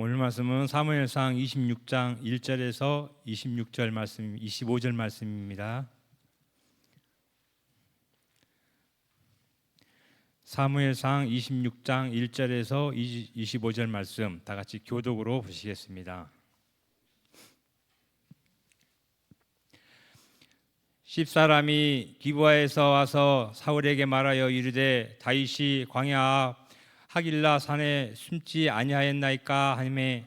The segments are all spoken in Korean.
오늘 말씀은 사무엘상 26장 1절에서 26절 말씀, 25절 말씀입니다. 사무엘상 26장 1절에서 25절 말씀 다 같이 교독으로 보시겠습니다. 10사람이 기브아에서 와서 사울에게 말하여 이르되 다윗이 광야 앞 하길라 산에 숨지 아니하였나이까 하매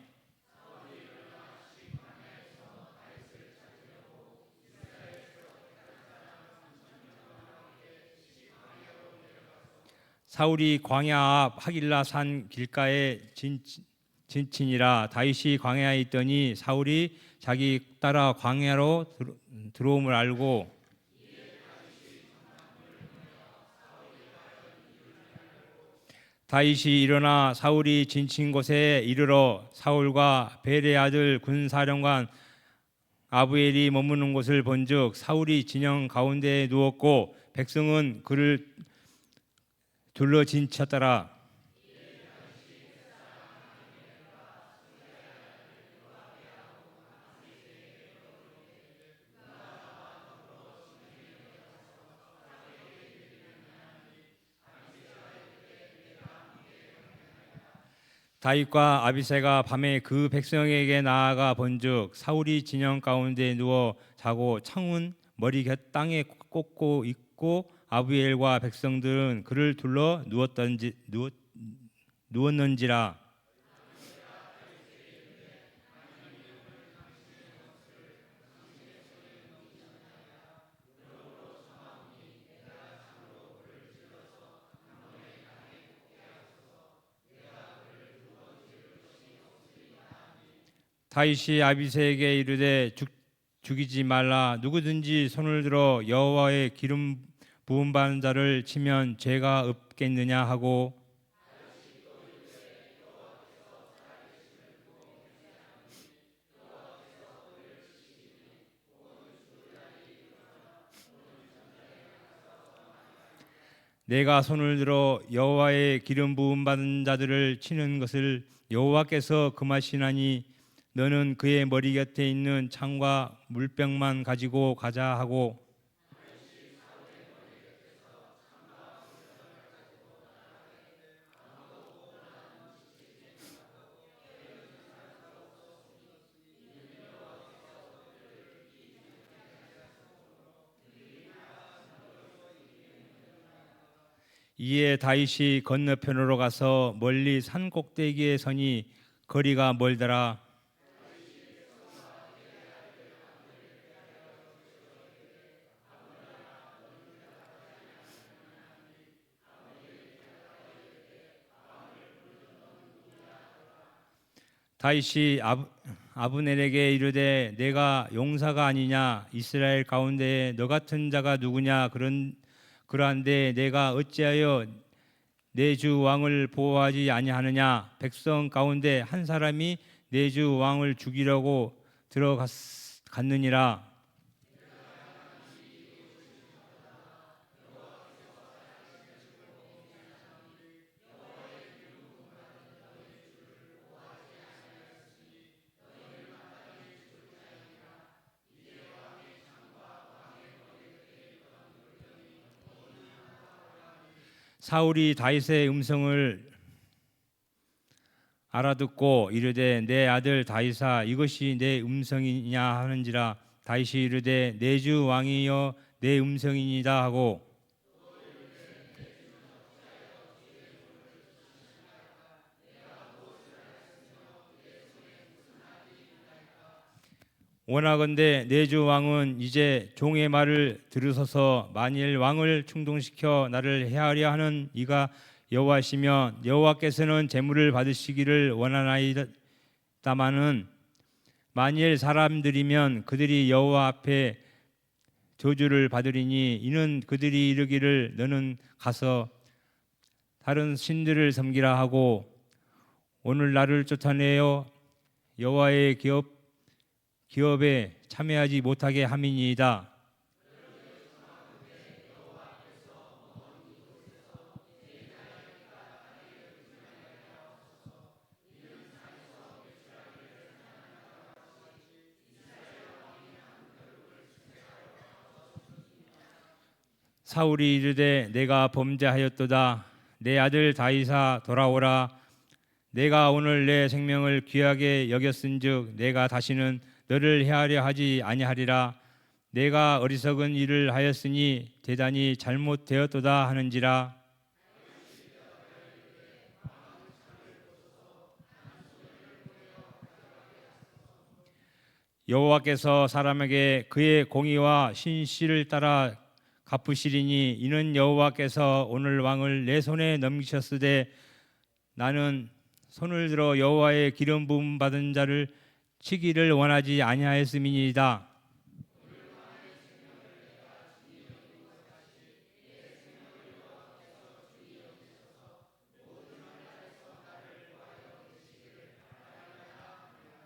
사울이 광야 앞 하길라 산 길가에 진친이라. 다윗이 광야에 있더니 사울이 자기 따라 광야로 들어옴을 알고 다윗이 일어나 사울이 진친 곳에 이르러 사울과 벨의 아들 군사령관 아부엘이 머무는 곳을 본즉 사울이 진영 가운데에 누웠고 백성은 그를 둘러 진쳤더라. 다윗과 아비새가 밤에 그 백성에게 나아가 본즉 사울이 진영 가운데 누워 자고 창은 머리 곁 땅에 꽂고 있고 아비엘과 백성들은 그를 둘러 누웠는지라. 다윗이 아비새에게 이르되 죽이지 말라. 누구든지 손을 들어 여호와의 기름 부음 받은 자를 치면 죄가 없겠느냐 하고 내가 손을 들어 여호와의 기름 부음 받은 자들을 치는 것을 여호와께서 금하시나니 너는 그의 머리 곁에 있는 창과 물병만 가지고 가자 하고 이에 다윗이 건너편으로 가서 멀리 산 꼭대기에 서니 거리가 멀더라. 다윗이 아브넬에게 이르되 내가 용사가 아니냐? 이스라엘 가운데 너 같은 자가 누구냐? 그러한데 내가 어찌하여 내 주 왕을 보호하지 아니하느냐? 백성 가운데 한 사람이 내 주 왕을 죽이려고 들어갔느니라. 사울이 다윗의 음성을 알아듣고 이르되 내 아들 다윗아 이것이 내 음성이냐 하는지라. 다윗이 이르되 내 주 왕이여 내 음성이니이다 하고 원하건대 내 주 왕은 이제 종의 말을 들으소서. 만일 왕을 충동시켜 나를 해하려 하는 이가 여호와시며 여호와께서는 제물을 받으시기를 원하나이다마는 만일 사람들이면 그들이 여호와 앞에 저주를 받으리니 이는 그들이 이르기를 너는 가서 다른 신들을 섬기라 하고 오늘 나를 쫓아내어 여호와의 기업에 참여하지 못하게 함이니이다. 사울이 이르되 내가 범죄하였도다. 내 아들 다윗아 돌아오라. 내가 오늘 내 생명을 귀하게 여겼은즉 내가 다시는 너를 해하려 하지 아니하리라. 내가 어리석은 일을 하였으니 대단히 잘못되었도다 하는지라. 여호와께서 사람에게 그의 공의와 신실을 따라 갚으시리니 이는 여호와께서 오늘 왕을 내 손에 넘기셨으되 나는 손을 들어 여호와의 기름 부음 받은 자를 치기를 원하지 아니하였음이니이다.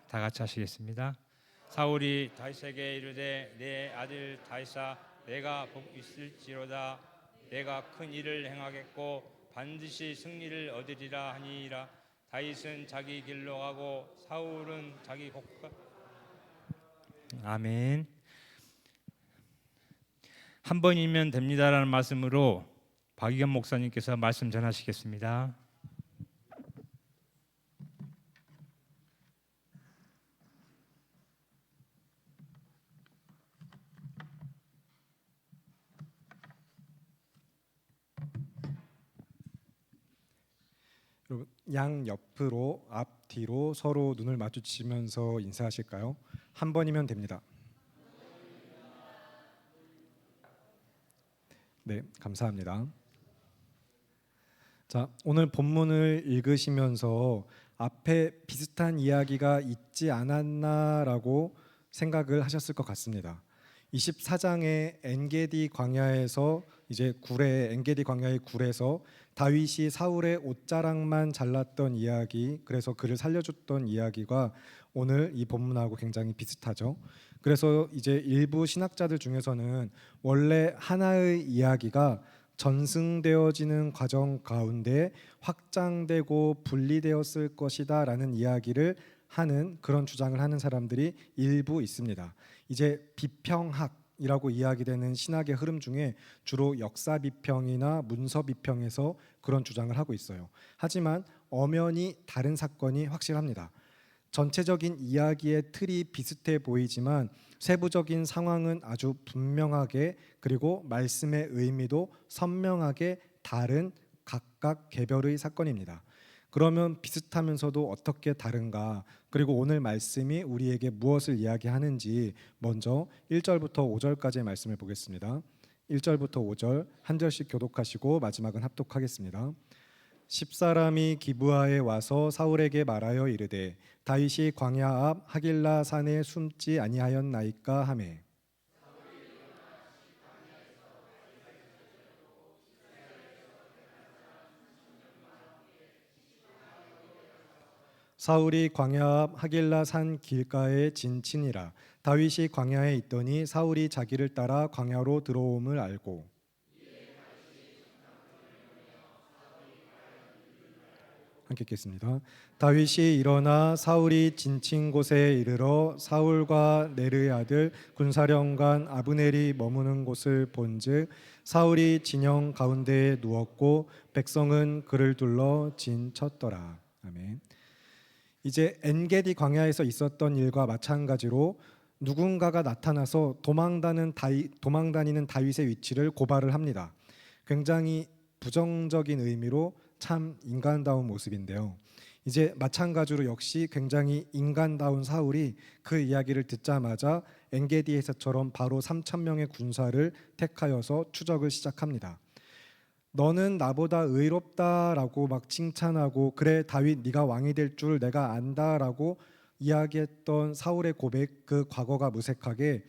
다 같이 하시겠습니다. 사울이 다윗에게 이르되 내 아들 다윗아 내가 복 있을지로다. 내가 큰 일을 행하겠고 반드시 승리를 얻으리라 하니라. 다윗은 자기 길로 가고 사울은 자기 곡과 아멘. 한 번이면 됩니다라는 말씀으로 박의견 목사님께서 말씀 전하시겠습니다. 여러분, 양 옆으로 앞 뒤로 서로 눈을 마주치면서 인사하실까요? 한 번이면 됩니다. 네, 감사합니다. 자, 오늘 본문을 읽으시면서 앞에 비슷한 이야기가 있지 않았나라고 생각을 하셨을 것 같습니다. 24장의 엔게디 광야에서 이제 엔게디 광야의 굴에서 다윗이 사울의 옷자락만 잘랐던 이야기, 그래서 그를 살려줬던 이야기가 오늘 이 본문하고 굉장히 비슷하죠. 그래서 이제 일부 신학자들 중에서는 원래 하나의 이야기가 전승되어지는 과정 가운데 확장되고 분리되었을 것이다라는 이야기를 하는 그런 주장을 하는 사람들이 일부 있습니다. 이제 비평학이라고 이야기되는 신학의 흐름 중에 주로 역사 비평이나 문서 비평에서 그런 주장을 하고 있어요. 하지만 엄연히 다른 사건이 확실합니다. 전체적인 이야기의 틀이 비슷해 보이지만 세부적인 상황은 아주 분명하게, 그리고 말씀의 의미도 선명하게 다른 각각 개별의 사건입니다. 그러면 비슷하면서도 어떻게 다른가, 그리고 오늘 말씀이 우리에게 무엇을 이야기하는지 먼저 1절부터 5절까지의 말씀을 보겠습니다. 1절부터 5절 한 절씩 교독하시고 마지막은 합독하겠습니다. 10사람이 기브아에 와서 사울에게 말하여 이르되 다윗이 광야 앞 하길라 산에 숨지 아니하였나이까 하매 사울이 광야 앞 하길라 산 길가에 진친이라. 다윗이 광야에 있더니 사울이 자기를 따라 광야로 들어옴을 알고 함께 읽겠습니다. 다윗이 일어나 사울이 진친 곳에 이르러 사울과 네르의 아들 군사령관 아브넬이 머무는 곳을 본즉 사울이 진영 가운데에 누웠고 백성은 그를 둘러 진쳤더라. 아멘. 이제 엔게디 광야에서 있었던 일과 마찬가지로 누군가가 나타나서 도망다니는 다윗의 위치를 고발을 합니다. 굉장히 부정적인 의미로 참 인간다운 모습인데요. 이제 마찬가지로 역시 굉장히 인간다운 사울이 그 이야기를 듣자마자 엔게디에서처럼 바로 3,000명의 군사를 택하여서 추적을 시작합니다. 너는 나보다 의롭다라고 막 칭찬하고, 그래 다윗 네가 왕이 될 줄 내가 안다라고 이야기했던 사울의 고백, 그 과거가 무색하게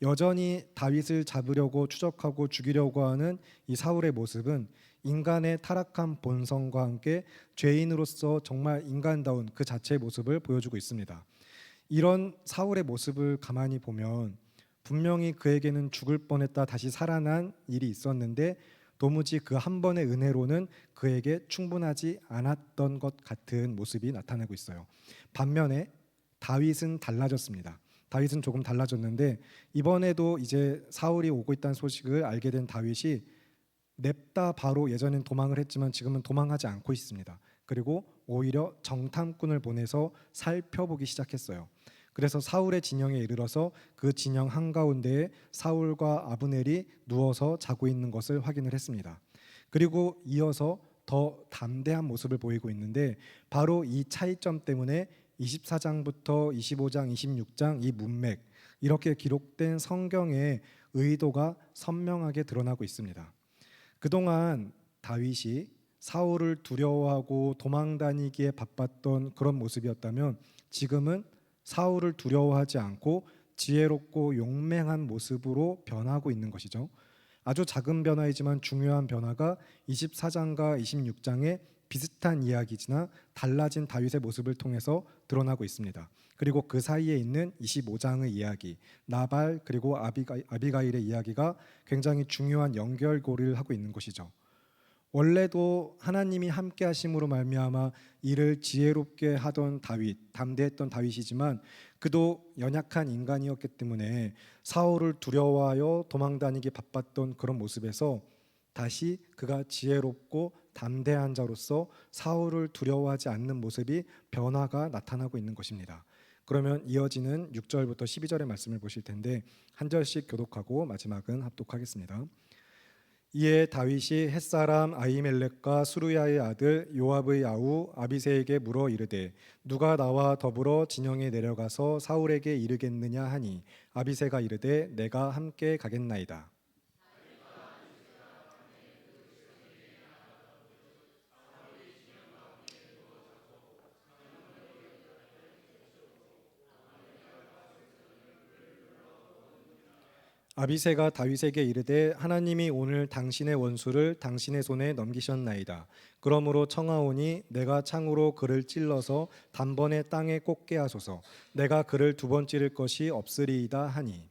여전히 다윗을 잡으려고 추적하고 죽이려고 하는 이 사울의 모습은 인간의 타락한 본성과 함께 죄인으로서 정말 인간다운 그 자체의 모습을 보여주고 있습니다. 이런 사울의 모습을 가만히 보면 분명히 그에게는 죽을 뻔했다 다시 살아난 일이 있었는데 도무지 그 한 번의 은혜로는 그에게 충분하지 않았던 것 같은 모습이 나타나고 있어요. 반면에 다윗은 달라졌습니다. 다윗은 조금 달라졌는데 이번에도 이제 사울이 오고 있다는 소식을 알게 된 다윗이 냅다 바로 예전엔 도망을 했지만 지금은 도망하지 않고 있습니다. 그리고 오히려 정탐꾼을 보내서 살펴보기 시작했어요. 그래서 사울의 진영에 이르러서 그 진영 한가운데에 사울과 아브넬이 누워서 자고 있는 것을 확인을 했습니다. 그리고 이어서 더 담대한 모습을 보이고 있는데 바로 이 차이점 때문에 24장부터 25장, 26장 이 문맥 이렇게 기록된 성경의 의도가 선명하게 드러나고 있습니다. 그동안 다윗이 사울을 두려워하고 도망다니기에 바빴던 그런 모습이었다면 지금은 사울을 두려워하지 않고 지혜롭고 용맹한 모습으로 변하고 있는 것이죠. 아주 작은 변화이지만 중요한 변화가 24장과 26장의 비슷한 이야기지나 달라진 다윗의 모습을 통해서 드러나고 있습니다. 그리고 그 사이에 있는 25장의 이야기, 나발 그리고 아비가일의 이야기가 굉장히 중요한 연결고리를 하고 있는 것이죠. 원래도 하나님이 함께 하심으로 말미암아 일을 지혜롭게 하던 다윗, 담대했던 다윗이지만 그도 연약한 인간이었기 때문에 사울을 두려워하여 도망다니기 바빴던 그런 모습에서 다시 그가 지혜롭고 담대한 자로서 사울을 두려워하지 않는 모습이 변화가 나타나고 있는 것입니다. 그러면 이어지는 6절부터 12절의 말씀을 보실 텐데 한 절씩 교독하고 마지막은 합독하겠습니다. 이에 다윗이 햇사람 아히멜렉과 수루야의 아들 요압의 아우 아비새에게 물어 이르되 누가 나와 더불어 진영에 내려가서 사울에게 이르겠느냐 하니 아비새가 이르되 내가 함께 가겠나이다. 아비새가 다윗에게 이르되 하나님이 오늘 당신의 원수를 당신의 손에 넘기셨나이다. 그러므로 청하오니 내가 창으로 그를 찔러서 단번에 땅에 꽂게 하소서. 내가 그를 두 번 찌를 것이 없으리이다 하니.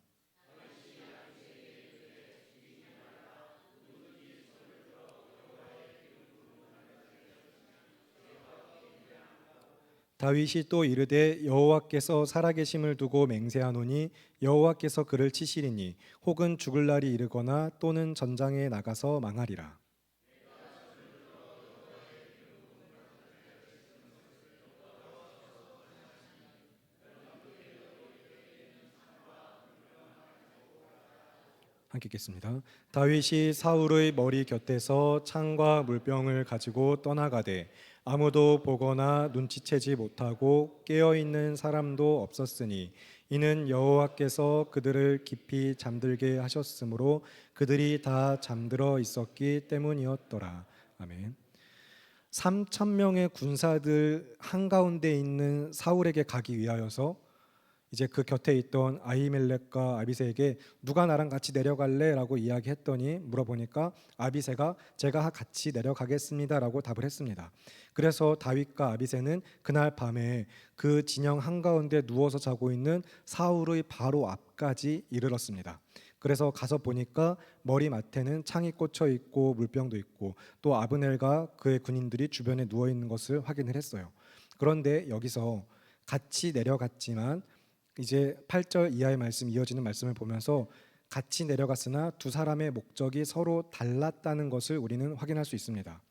다윗이 또 이르되 여호와께서 살아계심을 두고 맹세하노니 여호와께서 그를 치시리니 혹은 죽을 날이 이르거나 또는 전장에 나가서 망하리라. 함께 읽겠습니다. 다윗이 사울의 머리 곁에서 창과 물병을 가지고 떠나가되 아무도 보거나 눈치채지 못하고 깨어 있는 사람도 없었으니 이는 여호와께서 그들을 깊이 잠들게 하셨으므로 그들이 다 잠들어 있었기 때문이었더라. 아멘. 3천 명의 군사들 한가운데 있는 사울에게 가기 위하여서 이제 그 곁에 있던 아히멜렉과 아비새에게 누가 나랑 같이 내려갈래라고 이야기했더니 물어보니까 아비새가 제가 같이 내려가겠습니다라고 답을 했습니다. 그래서 다윗과 아비새는 그날 밤에 그 진영 한가운데 누워서 자고 있는 사울의 바로 앞까지 이르렀습니다. 그래서 가서 보니까 머리맡에는 창이 꽂혀 있고 물병도 있고 또 아브넬과 그의 군인들이 주변에 누워 있는 것을 확인을 했어요. 그런데 여기서 같이 내려갔지만 이제 8절 이하의 말씀 이어지는 말씀을 보면서 같이 내려갔으나 두 사람의 목적이 서로 달랐다는 것을 우리는 확인할 수 있습니다.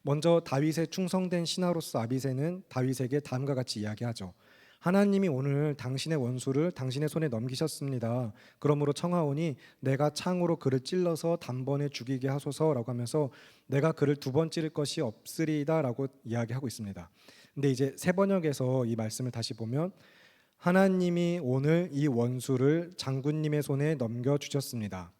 먼저 다윗의 충성된 신하로서 아비새는 다윗에게 다음과 같이 이야기하죠. 하나님이 오늘 당신의 원수를 당신의 손에 넘기셨습니다. 그러므로 청하오니 내가 창으로 그를 찔러서 단번에 죽이게 하소서라고 하면서 내가 그를 두 번 찌를 것이 없으리다라고 이야기하고 있습니다. 근데 이제 새 번역에서 이 말씀을 다시 보면 하나님이 오늘 이 원수를 장군님의 손에 넘겨주셨습니다.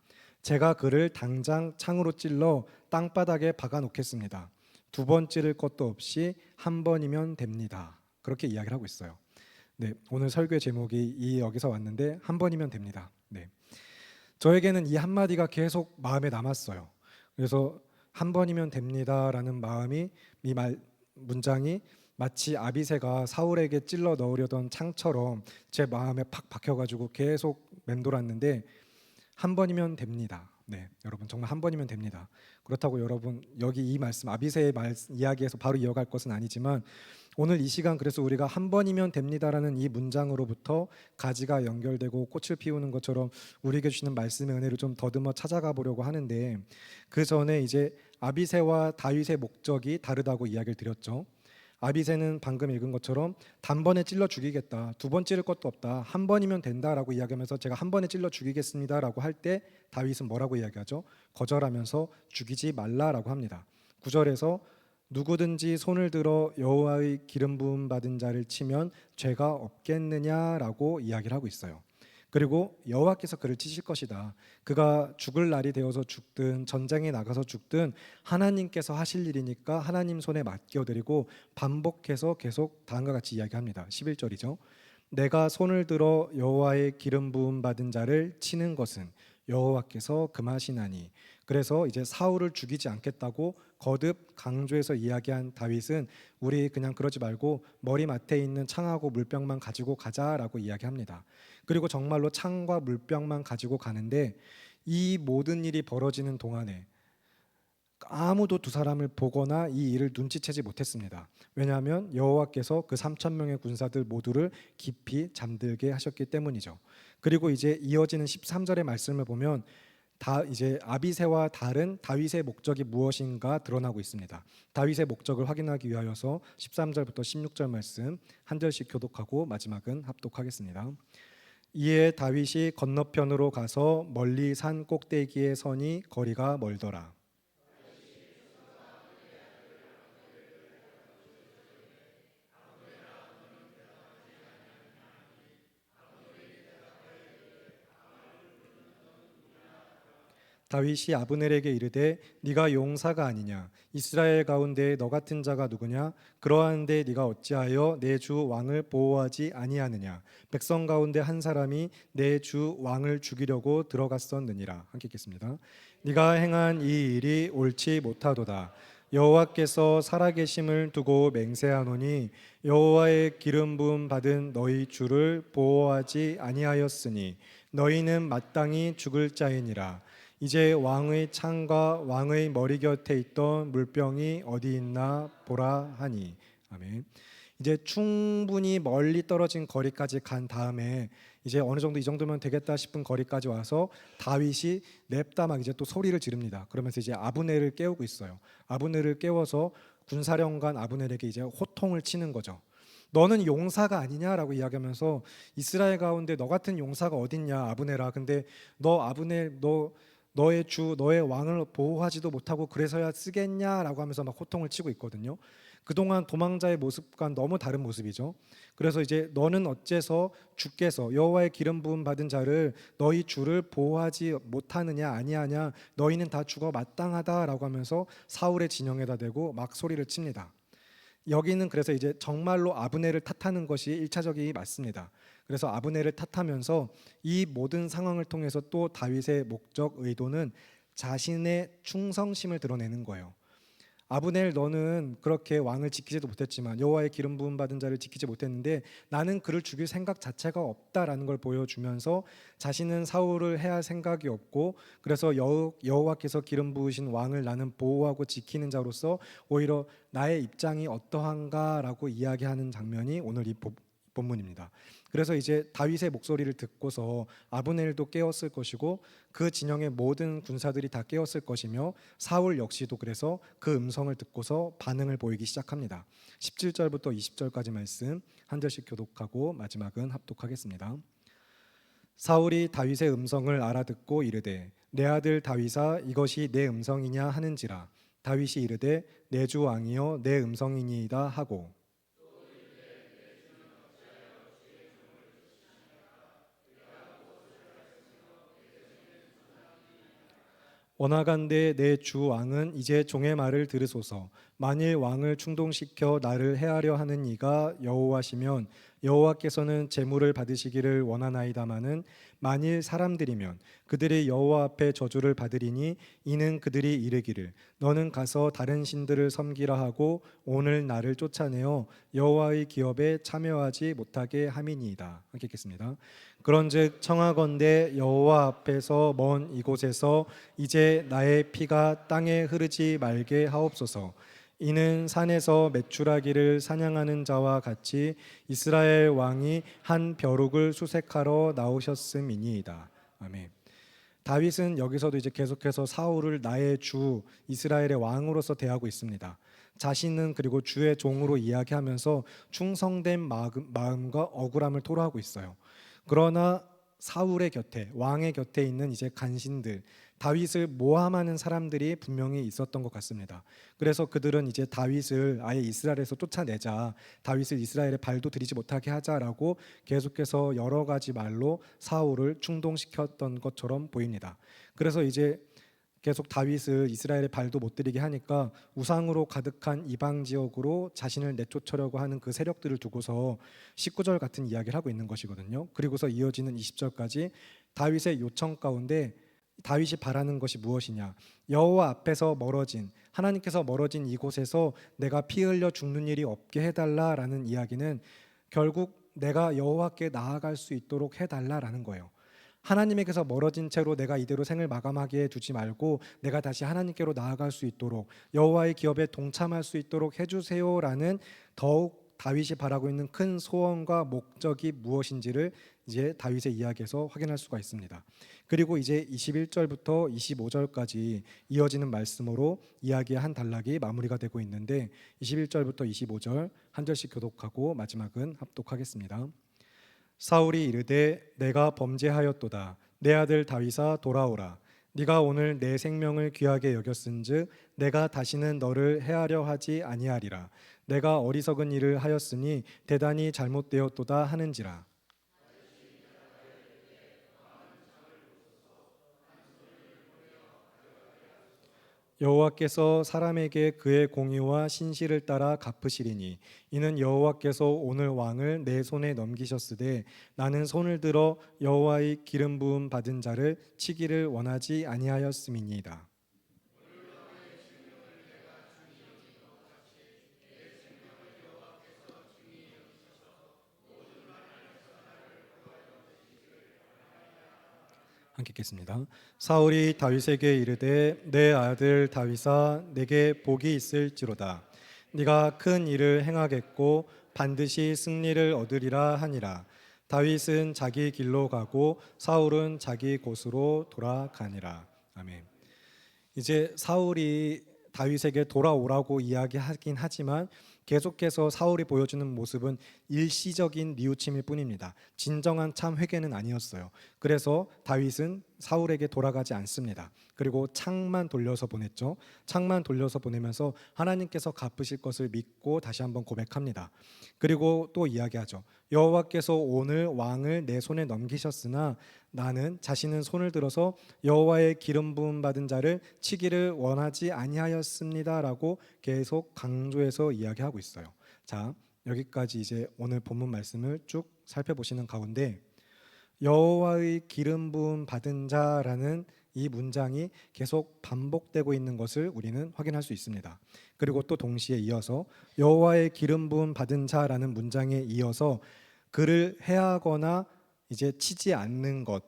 제가 그를 당장 창으로 찔러 땅바닥에 박아 놓겠습니다. 두 번 찌를 것도 없이 한 번이면 됩니다. 그렇게 이야기를 하고 있어요. 네, 오늘 설교의 제목이 여기서 왔는데 한 번이면 됩니다. 네, 저에게는 이 한마디가 계속 마음에 남았어요. 그래서 한 번이면 됩니다라는 마음이 이 문장이 마치 아비새가 사울에게 찔러 넣으려던 창처럼 제 마음에 팍 박혀가지고 계속 맴돌았는데 한 번이면 됩니다. 네, 여러분 정말 한 번이면 됩니다. 그렇다고 여러분 여기 이 말씀 아비새의 이야기에서 바로 이어갈 것은 아니지만 오늘 이 시간 그래서 우리가 한 번이면 됩니다라는 이 문장으로부터 가지가 연결되고 꽃을 피우는 것처럼 우리에게 주시는 말씀의 은혜를 좀 더듬어 찾아가 보려고 하는데 그 전에 이제 아비새와 다윗의 목적이 다르다고 이야기를 드렸죠. 아비새는 방금 읽은 것처럼 단번에 찔러 죽이겠다. 두 번 찌를 것도 없다. 한 번이면 된다라고 이야기하면서 제가 한 번에 찔러 죽이겠습니다라고 할 때 다윗은 뭐라고 이야기하죠? 거절하면서 죽이지 말라라고 합니다. 9절에서 누구든지 손을 들어 여호와의 기름 부음 받은 자를 치면 죄가 없겠느냐라고 이야기를 하고 있어요. 그리고 여호와께서 그를 치실 것이다. 그가 죽을 날이 되어서 죽든 전쟁에 나가서 죽든 하나님께서 하실 일이니까 하나님 손에 맡겨드리고 반복해서 계속 다음과 같이 이야기합니다. 11절이죠. 내가 손을 들어 여호와의 기름 부음 받은 자를 치는 것은 여호와께서 금하시나니. 그래서 이제 사울을 죽이지 않겠다고 거듭 강조해서 이야기한 다윗은 우리 그냥 그러지 말고 머리맡에 있는 창하고 물병만 가지고 가자라고 이야기합니다. 그리고 정말로 창과 물병만 가지고 가는데 이 모든 일이 벌어지는 동안에 아무도 두 사람을 보거나 이 일을 눈치채지 못했습니다. 왜냐하면 여호와께서 그 3천 명의 군사들 모두를 깊이 잠들게 하셨기 때문이죠. 그리고 이제 이어지는 13절의 말씀을 보면 이제 아비새와 다른 다윗의 목적이 무엇인가 드러나고 있습니다. 다윗의 목적을 확인하기 위하여서 13절부터 16절 말씀 한 절씩 교독하고 마지막은 합독하겠습니다. 이에 다윗이 건너편으로 가서 멀리 산 꼭대기에 서니 거리가 멀더라. 다윗이 아브넬에게 이르되 네가 용사가 아니냐 이스라엘 가운데 너 같은 자가 누구냐 그러한데 네가 어찌하여 내 주 왕을 보호하지 아니하느냐 백성 가운데 한 사람이 내 주 왕을 죽이려고 들어갔었느니라. 함께 읽겠습니다. 네가 행한 이 일이 옳지 못하도다. 여호와께서 살아계심을 두고 맹세하노니 여호와의 기름 부음 받은 너희 주를 보호하지 아니하였으니 너희는 마땅히 죽을 자이니라. 이제 왕의 창과 왕의 머리 곁에 있던 물병이 어디 있나 보라 하니. 아멘. 이제 충분히 멀리 떨어진 거리까지 간 다음에 이제 어느 정도 이 정도면 되겠다 싶은 거리까지 와서 다윗이 냅다 막 이제 또 소리를 지릅니다. 그러면서 이제 아브넬을 깨우고 있어요. 아브넬을 깨워서 군사령관 아브넬에게 이제 호통을 치는 거죠. 너는 용사가 아니냐라고 이야기하면서 이스라엘 가운데 너 같은 용사가 어딨냐 아브넬아. 근데 너 아브넬 너의 주 너의 왕을 보호하지도 못하고 그래서야 쓰겠냐라고 하면서 막 호통을 치고 있거든요. 그동안 도망자의 모습과 너무 다른 모습이죠. 그래서 이제 너는 어째서 주께서 여호와의 기름 부음 받은 자를 너희 주를 보호하지 못하느냐 아니하냐 너희는 다 죽어 마땅하다라고 하면서 사울의 진영에다 대고 막 소리를 칩니다. 여기는 그래서 이제 정말로 아브넬을 탓하는 것이 1차적이 맞습니다. 그래서 아브넬을 탓하면서 이 모든 상황을 통해서 또 다윗의 목적 의도는 자신의 충성심을 드러내는 거예요. 아브넬 너는 그렇게 왕을 지키지도 못했지만 여호와의 기름 부음 받은 자를 지키지 못했는데 나는 그를 죽일 생각 자체가 없다라는 걸 보여주면서 자신은 사울을 해야 할 생각이 없고 그래서 여호와께서 기름 부으신 왕을 나는 보호하고 지키는 자로서 오히려 나의 입장이 어떠한가라고 이야기하는 장면이 오늘 이 본문입니다. 그래서 이제 다윗의 목소리를 듣고서 아브넬도 깨었을 것이고 그 진영의 모든 군사들이 다 깨었을 것이며 사울 역시도 그래서 그 음성을 듣고서 반응을 보이기 시작합니다. 17절부터 20절까지 말씀 한 절씩 교독하고 마지막은 합독하겠습니다. 사울이 다윗의 음성을 알아듣고 이르되 내 아들 다윗아 이것이 내 음성이냐 하는지라. 다윗이 이르되 내 주 왕이여 내 음성이니이다 하고 원하간대 내 주 왕은 이제 종의 말을 들으소서. 만일 왕을 충동시켜 나를 해하려 하는 이가 여호와시면 여호와께서는 제물을 받으시기를 원하나이다마는 만일 사람들이면 그들이 여호와 앞에 저주를 받으리니 이는 그들이 이르기를 너는 가서 다른 신들을 섬기라 하고 오늘 나를 쫓아내어 여호와의 기업에 참여하지 못하게 함이니이다. 함께 읽겠습니다. 그런즉 청하건대 여호와 앞에서 먼 이곳에서 이제 나의 피가 땅에 흐르지 말게 하옵소서. 이는 산에서 메추라기를 사냥하는 자와 같이 이스라엘 왕이 한 벼룩을 수색하러 나오셨음이니이다. 아멘. 다윗은 여기서도 이제 계속해서 사울을 나의 주 이스라엘의 왕으로서 대하고 있습니다. 자신은 그리고 주의 종으로 이야기하면서 충성된 마음과 억울함을 토로하고 있어요. 그러나 사울의 곁에 왕의 곁에 있는 이제 간신들 다윗을 모함하는 사람들이 분명히 있었던 것 같습니다. 그래서 그들은 이제 다윗을 아예 이스라엘에서 쫓아내자, 다윗을 이스라엘에 발도 들이지 못하게 하자라고 계속해서 여러 가지 말로 사울을 충동시켰던 것처럼 보입니다. 그래서 이제 계속 다윗을 이스라엘에 발도 못 들이게 하니까 우상으로 가득한 이방 지역으로 자신을 내쫓으려고 하는 그 세력들을 두고서 19절 같은 이야기를 하고 있는 것이거든요. 그리고서 이어지는 20절까지 다윗의 요청 가운데 다윗이 바라는 것이 무엇이냐? 여호와 앞에서 멀어진 하나님께서 멀어진 이곳에서 내가 피 흘려 죽는 일이 없게 해달라라는 이야기는 결국 내가 여호와께 나아갈 수 있도록 해달라라는 거예요. 하나님에게서 멀어진 채로 내가 이대로 생을 마감하게 두지 말고 내가 다시 하나님께로 나아갈 수 있도록 여호와의 기업에 동참할 수 있도록 해주세요라는 더욱 다윗이 바라고 있는 큰 소원과 목적이 무엇인지를 이제 다윗의 이야기에서 확인할 수가 있습니다. 그리고 이제 21절부터 25절까지 이어지는 말씀으로 이야기의 한 단락이 마무리가 되고 있는데 21절부터 25절 한 절씩 교독하고 마지막은 합독하겠습니다. 사울이 이르되 내가 범죄하였도다. 내 아들 다윗아 돌아오라. 네가 오늘 내 생명을 귀하게 여겼은즉 내가 다시는 너를 해하려 하지 아니하리라. 내가 어리석은 일을 하였으니 대단히 잘못되었도다 하는지라. 여호와께서 사람에게 그의 공의와 신실을 따라 갚으시리니 이는 여호와께서 오늘 왕을 내 손에 넘기셨으되 나는 손을 들어 여호와의 기름 부음 받은 자를 치기를 원하지 아니하였음이니이다. 함께 읽겠습니다. 사울이 다윗에게 이르되 내 아들 다윗아 내게 복이 있을지로다. 네가 큰 일을 행하겠고 반드시 승리를 얻으리라 하니라. 다윗은 자기 길로 가고 사울은 자기 곳으로 돌아가니라. 아멘. 이제 사울이 다윗에게 돌아오라고 이야기하긴 하지만 계속해서 사울이 보여주는 모습은 일시적인 뉘우침일 뿐입니다. 진정한 참 회개는 아니었어요. 그래서 다윗은 사울에게 돌아가지 않습니다. 그리고 창만 돌려서 보냈죠. 창만 돌려서 보내면서 하나님께서 갚으실 것을 믿고 다시 한번 고백합니다. 그리고 또 이야기하죠. 여호와께서 오늘 왕을 내 손에 넘기셨으나 나는 자신은 손을 들어서 여호와의 기름 부음 받은 자를 치기를 원하지 아니하였습니다라고 계속 강조해서 이야기하고 있어요. 자, 여기까지 이제 오늘 본문 말씀을 쭉 살펴보시는 가운데 여호와의 기름 부음 받은 자라는 이 문장이 계속 반복되고 있는 것을 우리는 확인할 수 있습니다. 그리고 또 동시에 이어서 여호와의 기름 부음 받은 자라는 문장에 이어서 그를 해하거나 이제 치지 않는 것,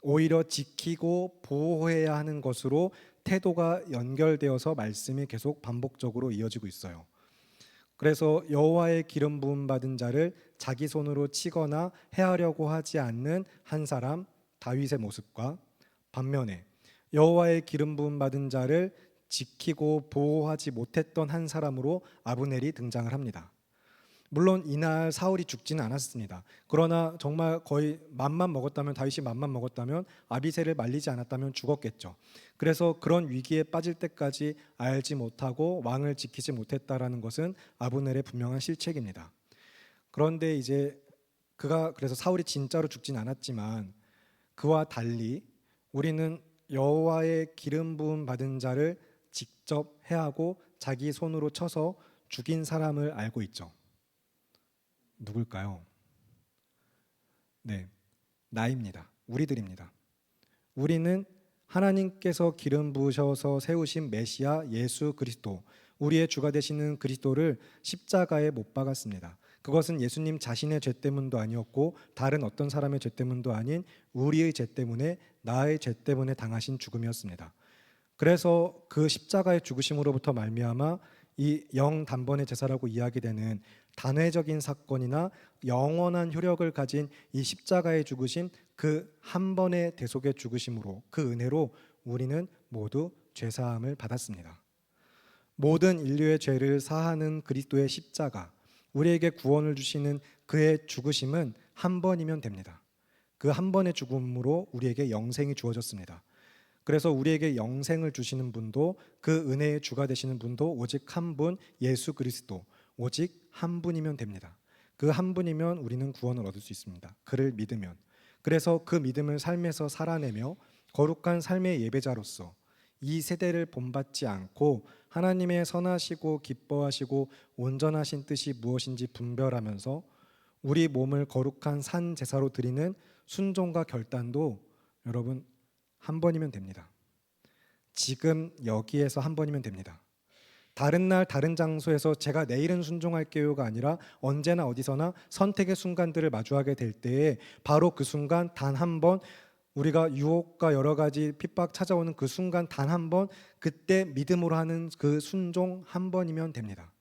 오히려 지키고 보호해야 하는 것으로 태도가 연결되어서 말씀이 계속 반복적으로 이어지고 있어요. 그래서 여호와의 기름 부음 받은 자를 자기 손으로 치거나 해하려고 하지 않는 한 사람 다윗의 모습과 반면에 여호와의 기름 부음 받은 자를 지키고 보호하지 못했던 한 사람으로 아브넬이 등장을 합니다. 물론 이날 사울이 죽지는 않았습니다. 그러나 정말 거의 맘만 먹었다면 다윗이 맘만 먹었다면 아비새를 말리지 않았다면 죽었겠죠. 그래서 그런 위기에 빠질 때까지 알지 못하고 왕을 지키지 못했다라는 것은 아브넬의 분명한 실책입니다. 그런데 이제 그래서 사울이 진짜로 죽진 않았지만 그와 달리 우리는 여호와의 기름 부음 받은 자를 직접 해하고 자기 손으로 쳐서 죽인 사람을 알고 있죠. 누굴까요? 네, 나입니다. 우리들입니다. 우리는 하나님께서 기름 부으셔서 세우신 메시아 예수 그리스도, 우리의 주가 되시는 그리스도를 십자가에 못 박았습니다. 그것은 예수님 자신의 죄 때문도 아니었고 다른 어떤 사람의 죄 때문도 아닌 우리의 죄 때문에, 나의 죄 때문에 당하신 죽음이었습니다. 그래서 그 십자가의 죽으심으로부터 말미암아 이 영단번의 제사라고 이야기되는 단회적인 사건이나 영원한 효력을 가진 이 십자가의 죽으심, 그 한 번의 대속의 죽으심으로, 그 은혜로 우리는 모두 죄사함을 받았습니다. 모든 인류의 죄를 사하는 그리스도의 십자가, 우리에게 구원을 주시는 그의 죽으심은 한 번이면 됩니다. 그 한 번의 죽음으로 우리에게 영생이 주어졌습니다. 그래서 우리에게 영생을 주시는 분도, 그 은혜의 주가 되시는 분도 오직 한 분, 예수 그리스도, 오직 한 분이면 됩니다. 그 한 분이면 우리는 구원을 얻을 수 있습니다. 그를 믿으면. 그래서 그 믿음을 삶에서 살아내며 거룩한 삶의 예배자로서 이 세대를 본받지 않고 하나님의 선하시고 기뻐하시고 온전하신 뜻이 무엇인지 분별하면서 우리 몸을 거룩한 산 제사로 드리는 순종과 결단도 여러분 한 번이면 됩니다. 지금 여기에서 한 번이면 됩니다. 다른 날 다른 장소에서 제가 내일은 순종할게요가 아니라 언제나 어디서나 선택의 순간들을 마주하게 될 때에 바로 그 순간 단 한 번, 우리가 유혹과 여러 가지 핍박 찾아오는 그 순간 단 한 번, 그때 믿음으로 하는 그 순종 한 번이면 됩니다.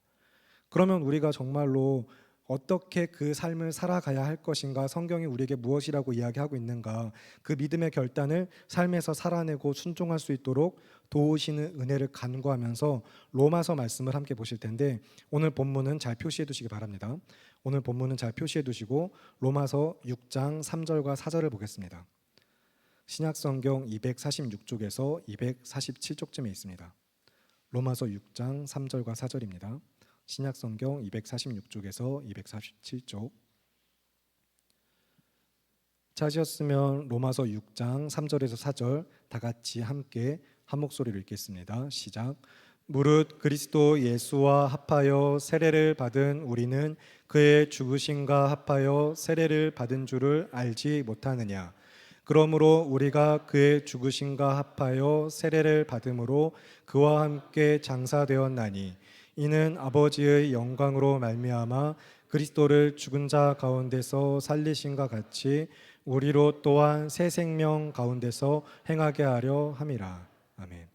그러면 우리가 정말로 어떻게 그 삶을 살아가야 할 것인가, 성경이 우리에게 무엇이라고 이야기하고 있는가, 그 믿음의 결단을 삶에서 살아내고 순종할 수 있도록 도우시는 은혜를 간구하면서 로마서 말씀을 함께 보실 텐데, 오늘 본문은 잘 표시해 두시기 바랍니다. 오늘 본문은 잘 표시해 두시고 로마서 6장 3절과 4절을 보겠습니다. 신약성경 246쪽에서 247쪽쯤에 있습니다. 로마서 6장 3절과 4절입니다. 신약성경 246쪽에서 247쪽. 찾으셨으면 로마서 6장 3절에서 4절 다 같이 함께 한 목소리로 읽겠습니다. 시작. 무릇 그리스도 예수와 합하여 세례를 받은 우리는 그의 죽으심과 합하여 세례를 받은 줄을 알지 못하느냐. 그러므로 우리가 그의 죽으심과 합하여 세례를 받음으로 그와 함께 장사되었나니 이는 아버지의 영광으로 말미암아 그리스도를 죽은 자 가운데서 살리신과 같이 우리로 또한 새 생명 가운데서 행하게 하려 함이라. 아멘.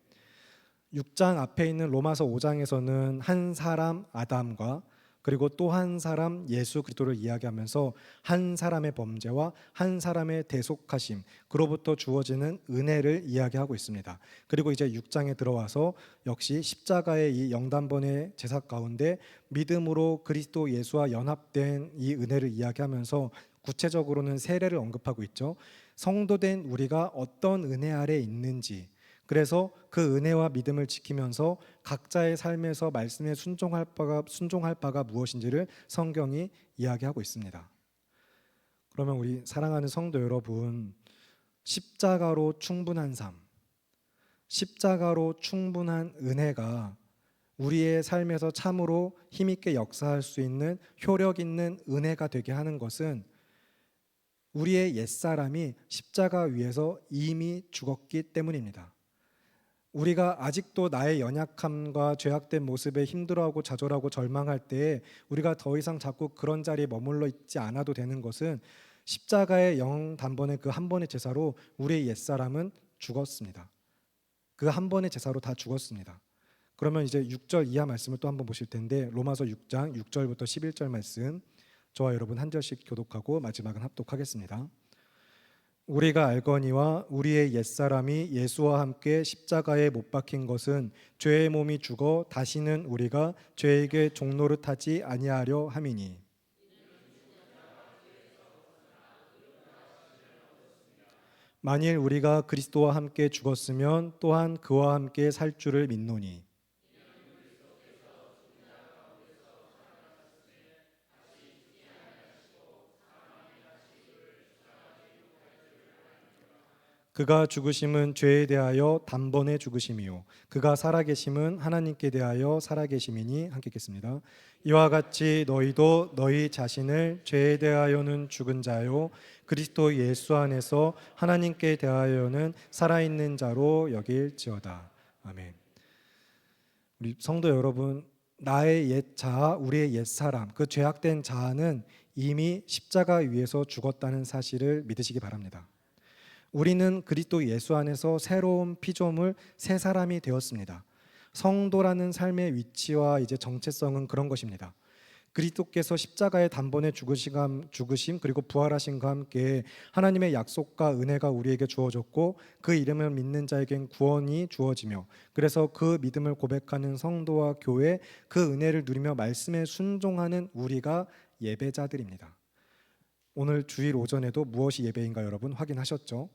6장 앞에 있는 로마서 5장에서는 한 사람 아담과 그리고 또 한 사람 예수 그리스도를 이야기하면서 한 사람의 범죄와 한 사람의 대속하심, 그로부터 주어지는 은혜를 이야기하고 있습니다. 그리고 이제 6장에 들어와서 역시 십자가의 이 영단번의 제사 가운데 믿음으로 그리스도 예수와 연합된 이 은혜를 이야기하면서 구체적으로는 세례를 언급하고 있죠. 성도된 우리가 어떤 은혜 아래 있는지, 그래서 그 은혜와 믿음을 지키면서 각자의 삶에서 말씀에 순종할 바가 무엇인지를 성경이 이야기하고 있습니다. 그러면 우리 사랑하는 성도 여러분, 십자가로 충분한 삶, 십자가로 충분한 은혜가 우리의 삶에서 참으로 힘있게 역사할 수 있는 효력 있는 은혜가 되게 하는 것은 우리의 옛사람이 십자가 위에서 이미 죽었기 때문입니다. 우리가 아직도 나의 연약함과 죄악된 모습에 힘들어하고 좌절하고 절망할 때에 우리가 더 이상 자꾸 그런 자리에 머물러 있지 않아도 되는 것은 십자가의 영단번의 그 한 번의 제사로 우리의 옛사람은 죽었습니다. 그 한 번의 제사로 다 죽었습니다. 그러면 이제 6절 이하 말씀을 또 한번 보실 텐데, 로마서 6장 6절부터 11절 말씀 저와 여러분 한 절씩 교독하고 마지막은 합독하겠습니다. 우리가 알거니와 우리의 옛사람이 예수와 함께 십자가에 못 박힌 것은 죄의 몸이 죽어 다시는 우리가 죄에게 종노릇하지 아니하려 함이니, 만일 우리가 그리스도와 함께 죽었으면 또한 그와 함께 살 줄을 믿노니, 그가 죽으심은 죄에 대하여 단번에 죽으심이요 그가 살아계심은 하나님께 대하여 살아계심이니. 함께 읽겠습니다. 이와 같이 너희도 너희 자신을 죄에 대하여는 죽은 자요 그리스도 예수 안에서 하나님께 대하여는 살아있는 자로 여길지어다. 아멘. 우리 성도 여러분, 나의 옛 자아, 우리의 옛 사람, 그 죄악된 자아는 이미 십자가 위에서 죽었다는 사실을 믿으시기 바랍니다. 우리는 그리스도 예수 안에서 새로운 피조물, 새 사람이 되었습니다. 성도라는 삶의 위치와 이제 정체성은 그런 것입니다. 그리스도께서 십자가의 단번에 죽으심 그리고 부활하심과 함께 하나님의 약속과 은혜가 우리에게 주어졌고 그 이름을 믿는 자에겐 구원이 주어지며 그래서 그 믿음을 고백하는 성도와 교회 그 은혜를 누리며 말씀에 순종하는 우리가 예배자들입니다. 오늘 주일 오전에도 무엇이 예배인가 여러분 확인하셨죠?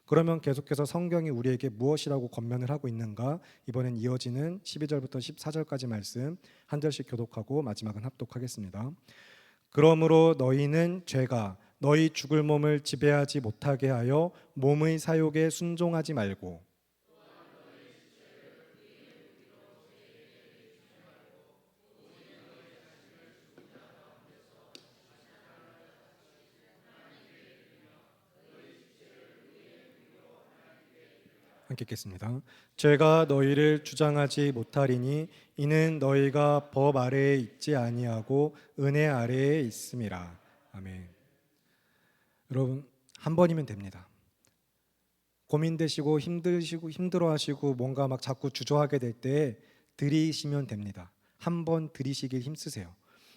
그러면 계속해서 성경이 우리에게 무엇이라고 권면을 하고 있는가? 이번엔 이어지는 12절부터 14절까지 말씀 한 절씩 교독하고 마지막은 합독하겠습니다. 그러므로 너희는 죄가 너희 죽을 몸을 지배하지 못하게 하여 몸의 사욕에 순종하지 말고 함께 읽겠습니다. 죄가 너희를 주장하지 못하리니 이는 너희가 법 아래에 있지 아니하고 은혜 아래에 있음이라. 아멘. 여러분 한 번이면 됩니다. 고민되시고 힘들어하시고 뭔가 막 자꾸 주저하게 될 때 들이시면 됩니다. 한 번 들이시길 힘쓰세요.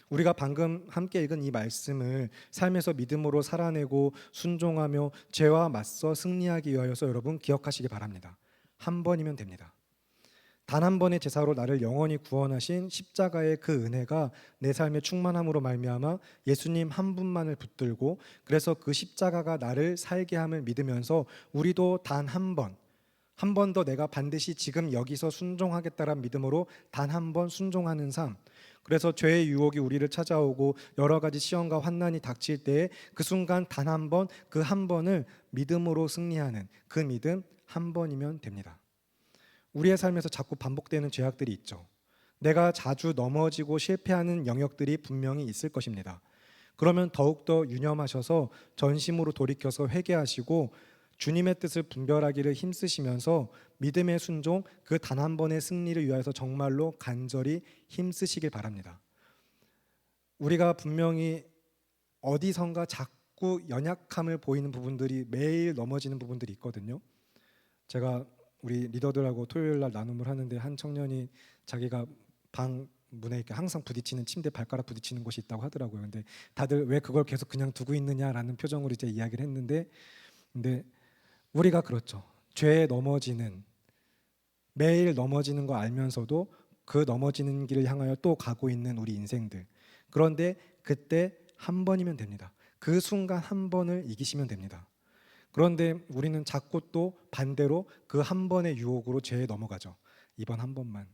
우리가 방금 함께 읽은 이 말씀을 삶에서 믿음으로 살아내고 순종하며 죄와 맞서 승리하기 위하여서 여러분 기억하시기 바랍니다. 한 번이면 됩니다. 단 한 번의 제사로 나를 영원히 구원하신 십자가의 그 은혜가 내 삶의 충만함으로 말미암아 예수님 한 분만을 붙들고 그래서 그 십자가가 나를 살게 함을 믿으면서 우리도 단 한 번 더 내가 반드시 지금 여기서 순종하겠다란 믿음으로 단 한 번 순종하는 삶. 그래서 죄의 유혹이 우리를 찾아오고 여러 가지 시험과 환난이 닥칠 때에 그 순간 단 한 번, 그 한 번을 믿음으로 승리하는 그 믿음 한 번이면 됩니다. 우리의 삶에서 자꾸 반복되는 죄악들이 있죠. 내가 자주 넘어지고 실패하는 영역들이 분명히 있을 것입니다. 그러면 더욱더 유념하셔서 전심으로 돌이켜서 회개하시고 주님의 뜻을 분별하기를 힘쓰시면서 믿음의 순종, 그 단 한 번의 승리를 위하여서 정말로 간절히 힘쓰시길 바랍니다. 우리가 분명히 어디선가 자꾸 연약함을 보이는 부분들이 매일 넘어지는 부분들이 있거든요. 제가 우리 리더들하고 토요일 날 나눔을 하는데 한 청년이 자기가 방 문에 이렇게 항상 부딪히는 침대 발가락 부딪히는 곳이 있다고 하더라고요. 근데 다들 왜 그걸 계속 그냥 두고 있느냐라는 표정으로 이제 이야기를 했는데 근데 우리가 그렇죠. 죄에 넘어지는 매일 넘어지는 거 알면서도 그 넘어지는 길을 향하여 또 가고 있는 우리 인생들. 그런데 그때 한 번이면 됩니다. 그 순간 한 번을 이기시면 됩니다. 그런데 우리는 자꾸 또 반대로 그 한 번의 유혹으로 죄에 넘어가죠. 이번 한 번만,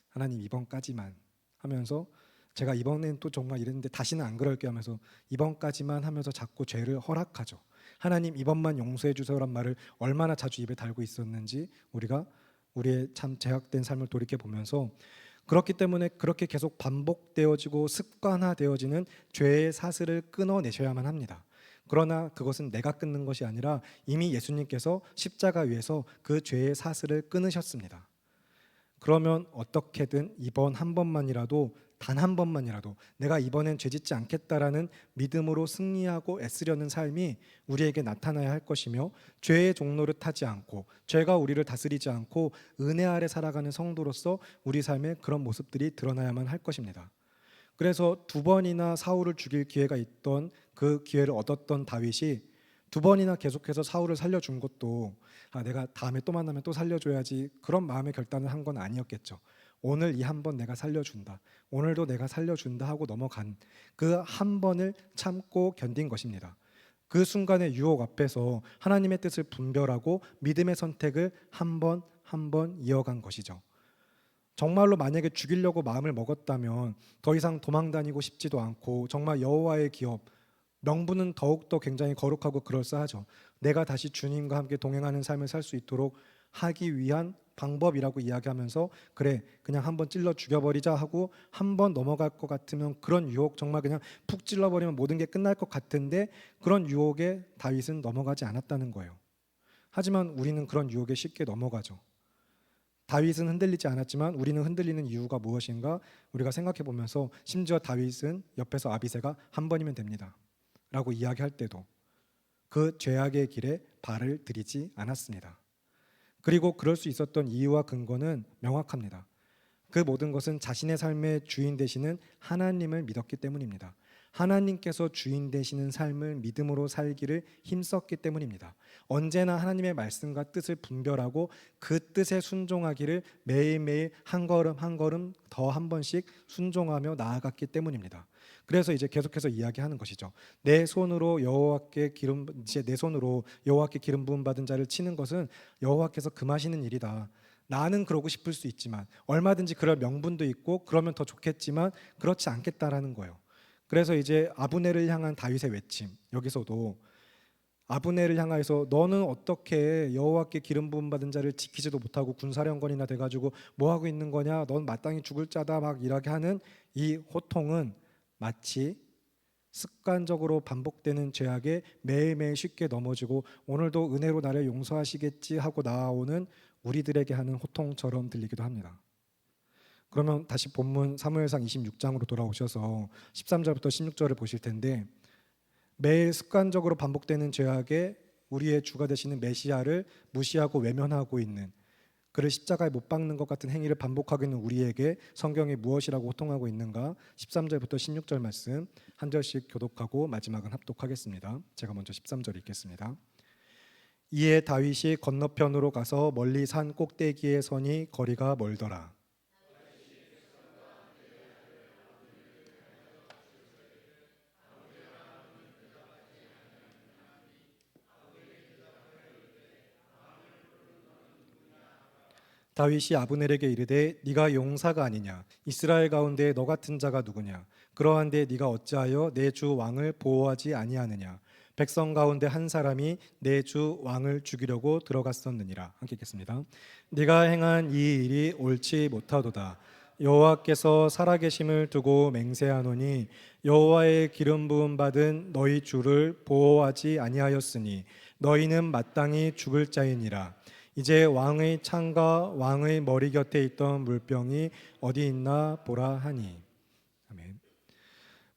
하나님 이번까지만 하면서 제가 이번엔 또 정말 이랬는데 다시는 안 그럴게요 하면서 이번까지만 하면서 자꾸 죄를 허락하죠. 하나님 이번만 용서해 주세요란 말을 얼마나 자주 입에 달고 있었는지 우리가 우리의 참 제약된 삶을 돌이켜 보면서 그렇기 때문에 그렇게 계속 반복되어지고 습관화되어지는 죄의 사슬을 끊어내셔야만 합니다. 그러나 그것은 내가 끊는 것이 아니라 이미 예수님께서 십자가 위에서 그 죄의 사슬을 끊으셨습니다. 그러면 어떻게든 이번 한 번만이라도 단 한 번만이라도 내가 이번엔 죄짓지 않겠다라는 믿음으로 승리하고 애쓰려는 삶이 우리에게 나타나야 할 것이며 죄의 종로를 타지 않고 죄가 우리를 다스리지 않고 은혜 아래 살아가는 성도로서 우리 삶에 그런 모습들이 드러나야만 할 것입니다. 그래서 두 번이나 사울을 죽일 기회가 있던 그 기회를 얻었던 다윗이 두 번이나 계속해서 사울을 살려준 것도 내가 다음에 또 만나면 또 살려줘야지 그런 마음의 결단을 한 건 아니었겠죠. 오늘 이 한 번 내가 살려준다. 오늘도 내가 살려준다 하고 넘어간 그 한 번을 참고 견딘 것입니다. 그 순간의 유혹 앞에서 하나님의 뜻을 분별하고 믿음의 선택을 한 번 한 번 이어간 것이죠. 정말로 만약에 죽이려고 마음을 먹었다면 더 이상 도망다니고 싶지도 않고 정말 여호와의 기업 명분은 더욱더 굉장히 거룩하고 그럴싸하죠. 내가 다시 주님과 함께 동행하는 삶을 살 수 있도록 하기 위한 방법이라고 이야기하면서 그래 그냥 한번 찔러 죽여버리자 하고 한번 넘어갈 것 같으면 그런 유혹 정말 그냥 푹 찔러버리면 모든 게 끝날 것 같은데 그런 유혹에 다윗은 넘어가지 않았다는 거예요. 하지만 우리는 그런 유혹에 쉽게 넘어가죠. 다윗은 흔들리지 않았지만 우리는 흔들리는 이유가 무엇인가 우리가 생각해 보면서 심지어 다윗은 옆에서 아비새가 한 번이면 됩니다 라고 이야기할 때도 그 죄악의 길에 발을 들이지 않았습니다. 그리고 그럴 수 있었던 이유와 근거는 명확합니다. 그 모든 것은 자신의 삶의 주인 되시는 하나님을 믿었기 때문입니다. 하나님께서 주인 되시는 삶을 믿음으로 살기를 힘썼기 때문입니다. 언제나 하나님의 말씀과 뜻을 분별하고 그 뜻에 순종하기를 매일매일 한 걸음 한 걸음 더 한 번씩 순종하며 나아갔기 때문입니다. 그래서 이제 계속해서 이야기하는 것이죠. 내 손으로 여호와께 기름 부음 받은 자를 치는 것은 여호와께서 금하시는 일이다. 나는 그러고 싶을 수 있지만 얼마든지 그럴 명분도 있고 그러면 더 좋겠지만 그렇지 않겠다라는 거예요. 그래서 이제 아브넬을 향한 다윗의 외침, 여기서도 아브넬을 향하여서 너는 어떻게 여호와께 기름 부음 받은 자를 지키지도 못하고 군사령관이나 돼가지고 뭐 하고 있는 거냐? 넌 마땅히 죽을 자다 막 이렇게 하는 이 호통은 마치 습관적으로 반복되는 죄악에 매일매일 쉽게 넘어지고 오늘도 은혜로 나를 용서하시겠지 하고 나아오는 우리들에게 하는 호통처럼 들리기도 합니다. 그러면 다시 본문 사무엘상 26장으로 돌아오셔서 13절부터 16절을 보실 텐데 매일 습관적으로 반복되는 죄악에 우리의 주가 되시는 메시아를 무시하고 외면하고 있는 그를 십자가에 못 박는 것 같은 행위를 반복하고 있는 우리에게 성경이 무엇이라고 호통하고 있는가 13절부터 16절 말씀 한 절씩 교독하고 마지막은 합독하겠습니다. 제가 먼저 13절 읽겠습니다. 이에 다윗이 건너편으로 가서 멀리 산 꼭대기에 서니 거리가 멀더라. 다윗이 아브넬에게 이르되 네가 용사가 아니냐 이스라엘 가운데 너 같은 자가 누구냐 그러한데 네가 어찌하여 내 주 왕을 보호하지 아니하느냐 백성 가운데 한 사람이 내 주 왕을 죽이려고 들어갔었느니라. 함께 읽겠습니다. 네가 행한 이 일이 옳지 못하도다. 여호와께서 살아계심을 두고 맹세하노니 여호와의 기름 부음 받은 너희 주를 보호하지 아니하였으니 너희는 마땅히 죽을 자이니라. 이제 왕의 창과 왕의 머리 곁에 있던 물병이 어디 있나 보라 하니. 아멘.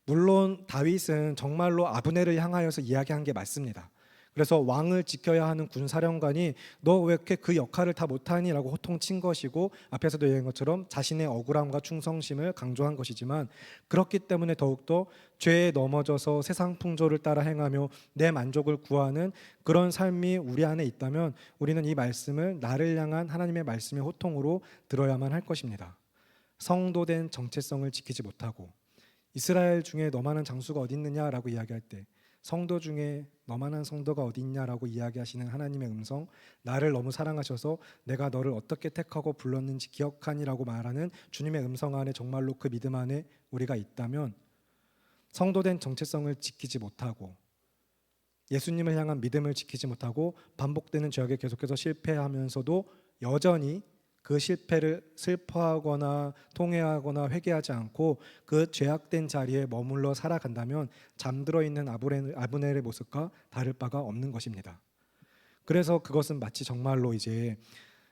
물론 다윗은 정말로 아브넬을 향하여서 이야기한 게 맞습니다. 그래서 왕을 지켜야 하는 군사령관이 너 왜 이렇게 그 역할을 다 못하니? 라고 호통친 것이고 앞에서도 얘기한 것처럼 자신의 억울함과 충성심을 강조한 것이지만 그렇기 때문에 더욱더 죄에 넘어져서 세상 풍조를 따라 행하며 내 만족을 구하는 그런 삶이 우리 안에 있다면 우리는 이 말씀을 나를 향한 하나님의 말씀의 호통으로 들어야만 할 것입니다. 성도된 정체성을 지키지 못하고 이스라엘 중에 너만한 장수가 어디 있느냐라고 이야기할 때 성도 중에 너만한 성도가 어디 있냐라고 이야기하시는 하나님의 음성, 나를 너무 사랑하셔서 내가 너를 어떻게 택하고 불렀는지 기억하니라고 말하는 주님의 음성 안에 정말로 그 믿음 안에 우리가 있다면 성도된 정체성을 지키지 못하고 예수님을 향한 믿음을 지키지 못하고 반복되는 죄악에 계속해서 실패하면서도 여전히 그 실패를 슬퍼하거나 통회하거나 회개하지 않고 그 죄악된 자리에 머물러 살아간다면 잠들어 있는 아브넬의 모습과 다를 바가 없는 것입니다. 그래서 그것은 마치 정말로 이제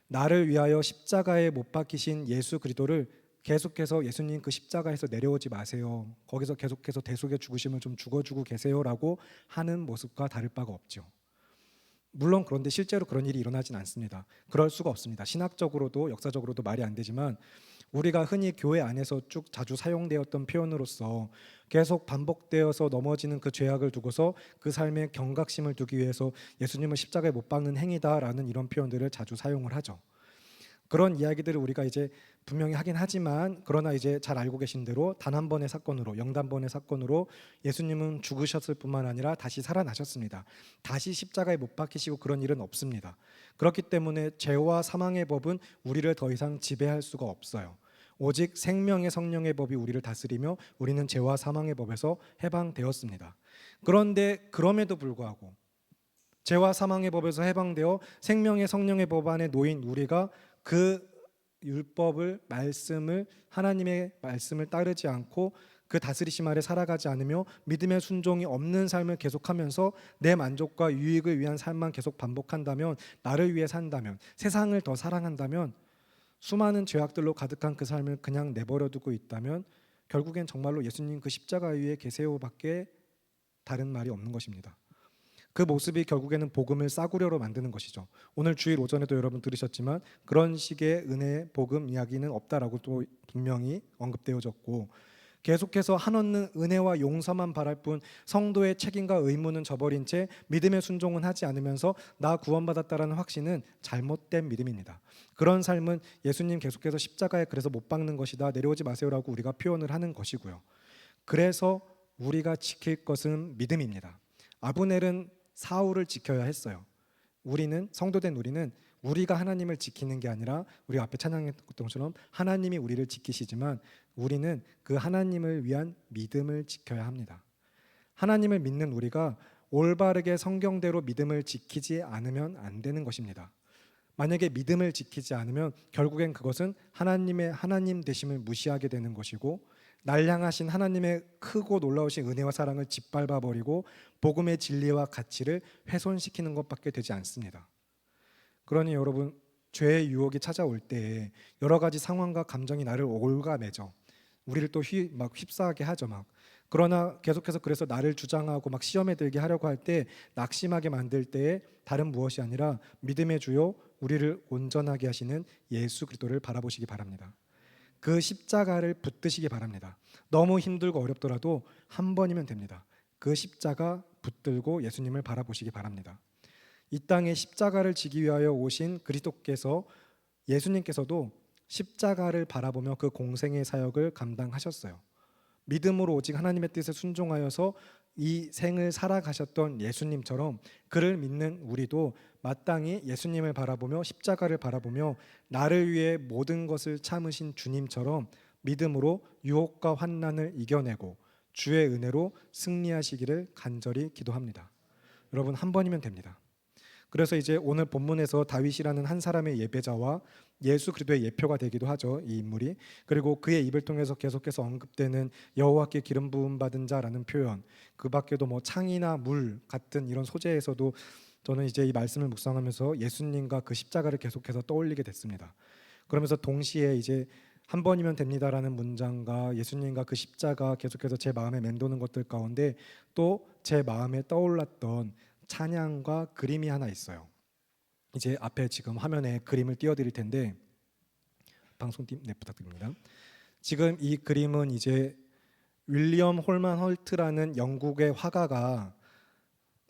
나를 위하여 십자가에 못 박히신 예수 그리스도를 계속해서 예수님 그 십자가에서 내려오지 마세요. 거기서 계속해서 대속의 죽으심을 좀 죽어주고 계세요라고 하는 모습과 다를 바가 없죠. 물론 그런데 실제로 그런 일이 일어나진 않습니다. 그럴 수가 없습니다. 신학적으로도 역사적으로도 말이 안 되지만 우리가 흔히 교회 안에서 쭉 자주 사용되었던 표현으로서 계속 반복되어서 넘어지는 그 죄악을 두고서 그 삶에 경각심을 두기 위해서 예수님을 십자가에 못 박는 행위다라는 이런 표현들을 자주 사용을 하죠. 그런 이야기들을 우리가 이제 분명히 하긴 하지만 그러나 이제 잘 알고 계신 대로 단 한 번의 사건으로 영단번의 사건으로 예수님은 죽으셨을 뿐만 아니라 다시 살아나셨습니다. 다시 십자가에 못 박히시고 그런 일은 없습니다. 그렇기 때문에 죄와 사망의 법은 우리를 더 이상 지배할 수가 없어요. 오직 생명의 성령의 법이 우리를 다스리며 우리는 죄와 사망의 법에서 해방되었습니다. 그런데 그럼에도 불구하고 죄와 사망의 법에서 해방되어 생명의 성령의 법 안에 놓인 우리가 그 율법을 말씀을 하나님의 말씀을 따르지 않고 그 다스리심 아래 살아가지 않으며 믿음의 순종이 없는 삶을 계속하면서 내 만족과 유익을 위한 삶만 계속 반복한다면 나를 위해 산다면 세상을 더 사랑한다면 수많은 죄악들로 가득한 그 삶을 그냥 내버려 두고 있다면 결국엔 정말로 예수님 그 십자가 위에 계세요밖에 다른 말이 없는 것입니다. 그 모습이 결국에는 복음을 싸구려로 만드는 것이죠. 오늘 주일 오전에도 여러분 들으셨지만 그런 식의 은혜, 복음 이야기는 없다라고 또 분명히 언급되어졌고, 계속해서 한없는 은혜와 용서만 바랄 뿐 성도의 책임과 의무는 저버린 채 믿음의 순종은 하지 않으면서 나 구원받았다라는 확신은 잘못된 믿음입니다. 그런 삶은 예수님 계속해서 십자가에 그래서 못 박는 것이다, 내려오지 마세요라고 우리가 표현을 하는 것이고요. 그래서 우리가 지킬 것은 믿음입니다. 아브넬은 사울을 지켜야 했어요. 우리는, 성도된 우리는 우리가 하나님을 지키는 게 아니라 우리 앞에 찬양했던 것처럼 하나님이 우리를 지키시지만 우리는 그 하나님을 위한 믿음을 지켜야 합니다. 하나님을 믿는 우리가 올바르게 성경대로 믿음을 지키지 않으면 안 되는 것입니다. 만약에 믿음을 지키지 않으면 결국엔 그것은 하나님의 하나님 되심을 무시하게 되는 것이고, 날 향하신 하나님의 크고 놀라우신 은혜와 사랑을 짓밟아 버리고 복음의 진리와 가치를 훼손시키는 것밖에 되지 않습니다. 그러니 여러분, 죄의 유혹이 찾아올 때에 여러 가지 상황과 감정이 나를 올가매죠. 우리를 또 막 휩싸게 하죠. 막. 그러나 계속해서 그래서 나를 주장하고 막 시험에 들게 하려고 할 때 낙심하게 만들 때에 다른 무엇이 아니라 믿음의 주요 우리를 온전하게 하시는 예수 그리스도를 바라보시기 바랍니다. 그 십자가를 붙드시기 바랍니다. 너무 힘들고 어렵더라도 한 번이면 됩니다. 그 십자가 붙들고 예수님을 바라보시기 바랍니다. 이 땅에 십자가를 지기 위하여 오신 그리스도께서, 예수님께서도 십자가를 바라보며 그 공생의 사역을 감당하셨어요. 믿음으로 오직 하나님의 뜻에 순종하여서 이 생을 살아가셨던 예수님처럼 그를 믿는 우리도 마땅히 예수님을 바라보며 십자가를 바라보며 나를 위해 모든 것을 참으신 주님처럼 믿음으로 유혹과 환난을 이겨내고 주의 은혜로 승리하시기를 간절히 기도합니다. 여러분, 한 번이면 됩니다. 그래서 이제 오늘 본문에서 다윗이라는 한 사람의 예배자와 예수 그리스도의 예표가 되기도 하죠, 이 인물이. 그리고 그의 입을 통해서 계속해서 언급되는 여호와께 기름 부음 받은 자라는 표현, 그 밖에도 뭐 창이나 물 같은 이런 소재에서도 저는 이제 이 말씀을 묵상하면서 예수님과 그 십자가를 계속해서 떠올리게 됐습니다. 그러면서 동시에 이제 한 번이면 됩니다라는 문장과 예수님과 그 십자가 계속해서 제 마음에 맴도는 것들 가운데 또 제 마음에 떠올랐던 찬양과 그림이 하나 있어요. 이제 앞에 지금 화면에 그림을 띄워드릴 텐데 방송팀 부탁드립니다. 지금 이 그림은 이제 윌리엄 홀만 헐트라는 영국의 화가가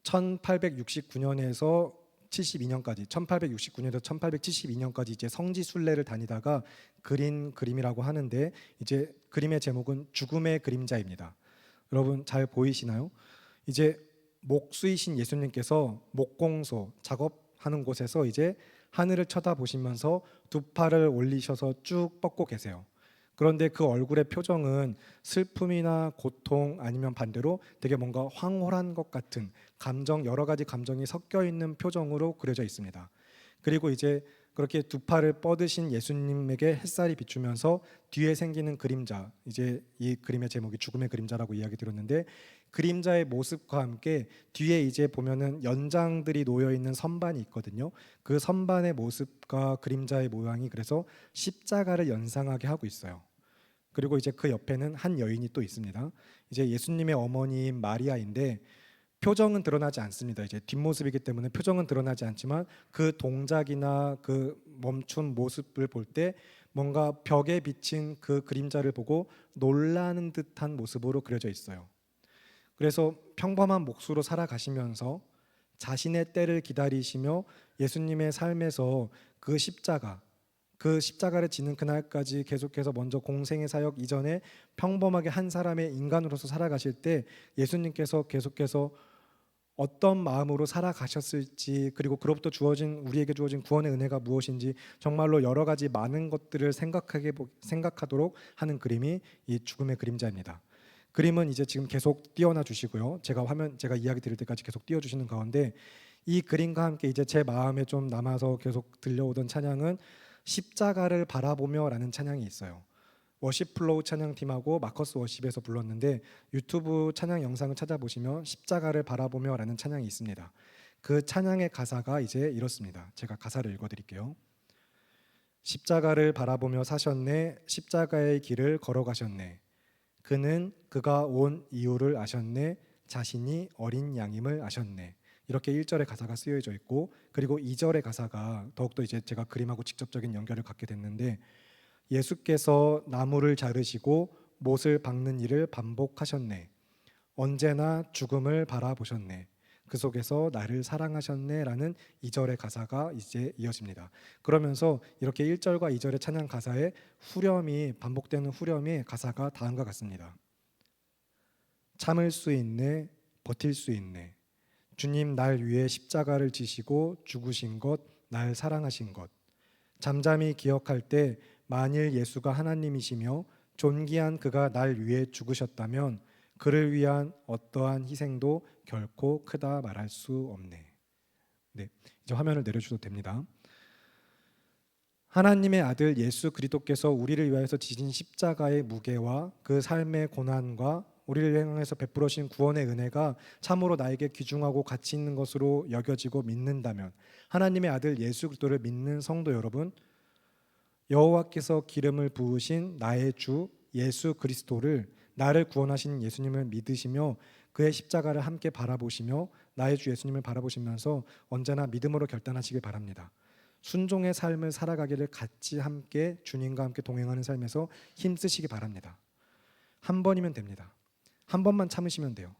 1869년에서 72년까지 1869년에서 1872년까지 이제 성지 순례를 다니다가 그린 그림이라고 하는데, 이제 그림의 제목은 죽음의 그림자입니다. 여러분 잘 보이시나요? 이제 목수이신 예수님께서 목공소 작업하는 곳에서 이제 하늘을 쳐다보시면서 두 팔을 올리셔서 쭉 뻗고 계세요. 그런데 그 얼굴의 표정은 슬픔이나 고통 아니면 반대로 되게 뭔가 황홀한 것 같은 감정, 여러 가지 감정이 섞여 있는 표정으로 그려져 있습니다. 그리고 이제 그렇게 두 팔을 뻗으신 예수님에게 햇살이 비추면서 뒤에 생기는 그림자, 이제 이 그림의 제목이 죽음의 그림자라고 이야기 드렸는데, 그림자의 모습과 함께 뒤에 이제 보면은 연장들이 놓여 있는 선반이 있거든요. 그 선반의 모습과 그림자의 모양이 그래서 십자가를 연상하게 하고 있어요. 그리고 이제 그 옆에는 한 여인이 또 있습니다. 이제 예수님의 어머니인 마리아인데 표정은 드러나지 않습니다. 이제 뒷모습이기 때문에 표정은 드러나지 않지만 그 동작이나 그 멈춘 모습을 볼 때 뭔가 벽에 비친 그 그림자를 보고 놀라는 듯한 모습으로 그려져 있어요. 그래서 평범한 몫으로 살아가시면서 자신의 때를 기다리시며 예수님의 삶에서 그 십자가를 지는 그날까지 계속해서 먼저 공생의 사역 이전에 평범하게 한 사람의 인간으로서 살아가실 때 예수님께서 계속해서 어떤 마음으로 살아가셨을지, 그리고 그로부터 우리에게 주어진 구원의 은혜가 무엇인지 정말로 여러 가지 많은 것들을 생각하도록 하는 그림이 이 죽음의 그림자입니다. 그림은 이제 지금 계속 띄워놔 주시고요. 제가 이야기 드릴 때까지 계속 띄워주시는 가운데 이 그림과 함께 이제 제 마음에 좀 남아서 계속 들려오던 찬양은 십자가를 바라보며라는 찬양이 있어요. 워시플로우 찬양팀하고 마커스 워십에서 불렀는데 유튜브 찬양 영상을 찾아보시면 십자가를 바라보며라는 찬양이 있습니다. 그 찬양의 가사가 이제 이렇습니다. 제가 가사를 읽어드릴게요. 십자가를 바라보며 사셨네. 십자가의 길을 걸어가셨네. 그는 그가 온 이유를 아셨네. 자신이 어린 양임을 아셨네. 이렇게 1절의 가사가 쓰여져 있고, 그리고 2절의 가사가 더욱더 이제 제가 그림하고 직접적인 연결을 갖게 됐는데, 예수께서 나무를 자르시고 못을 박는 일을 반복하셨네. 언제나 죽음을 바라보셨네. 그 속에서 나를 사랑하셨네 라는 2절의 가사가 이제 이어집니다. 그러면서 이렇게 1절과 2절의 찬양 가사에 후렴이 반복되는 후렴이 가사가 다음과 같습니다. 참을 수 있네, 버틸 수 있네. 주님 날 위해 십자가를 지시고 죽으신 것, 날 사랑하신 것. 잠잠히 기억할 때 만일 예수가 하나님이시며 존귀한 그가 날 위해 죽으셨다면 그를 위한 어떠한 희생도 결코 크다 말할 수 없네. 네, 이제 화면을 내려주셔도 됩니다. 하나님의 아들 예수 그리스도께서 우리를 위하여서 지신 십자가의 무게와 그 삶의 고난과 우리를 향해서 베풀어신 구원의 은혜가 참으로 나에게 귀중하고 가치 있는 것으로 여겨지고 믿는다면, 하나님의 아들 예수 그리스도를 믿는 성도 여러분, 여호와께서 기름을 부으신 나의 주 예수 그리스도를, 나를 구원하신 예수님을 믿으시며 그의 십자가를 함께 바라보시며 나의 주 예수님을 바라보시면서 언제나 믿음으로 결단하시길 바랍니다. 순종의 삶을 살아가기를 같이 함께 주님과 함께 동행하는 삶에서 힘쓰시기 바랍니다. 한 번이면 됩니다. 한 번만 참으시면 돼요.